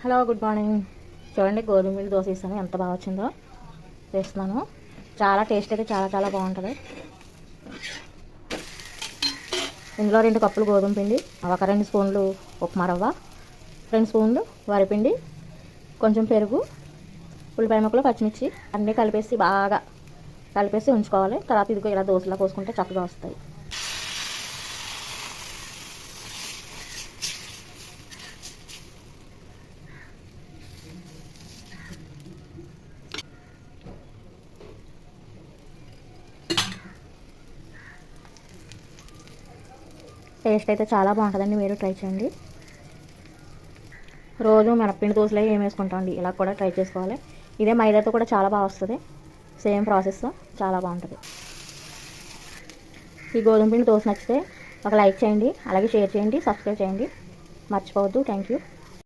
Hello, good morning. చూడండి, గోధుమ పిండి దోశ వేసాను, ఎంత బాగా వచ్చిందో వేస్తున్నాను. చాలా టేస్ట్ అయితే చాలా చాలా బాగుంటుంది. ఇందులో 2 కప్పులు గోధుమ పిండి, ఒక 2 స్పూన్లు ఉప్మా రవ్వ, 2 స్పూన్లు వరిపిండి, కొంచెం పెరుగు, ఉల్లిపాయ ముక్కలు, పచ్చిమిర్చి అన్నీ కలిపేసి ఉంచుకోవాలి. తర్వాత ఇదిగో ఇలా దోశలా పోసుకుంటే చక్కగా వస్తాయి. టేస్ట్ అయితే చాలా బాగుంటుందండి, మీరు ట్రై చేయండి. రోజు మినప్పిండి దోశలు ఏం వేసుకుంటామండి, ఇలా కూడా ట్రై చేసుకోవాలి. ఇదే మైదాతో కూడా చాలా బాగా వస్తుంది. సేమ్ ప్రాసెస్, చాలా బాగుంటుంది. ఈ గోధుమ పిండి దోశ నచ్చితే ఒక లైక్ చేయండి, అలాగే షేర్ చేయండి, సబ్స్క్రైబ్ చేయండి, మర్చిపోవద్దు. Thank you.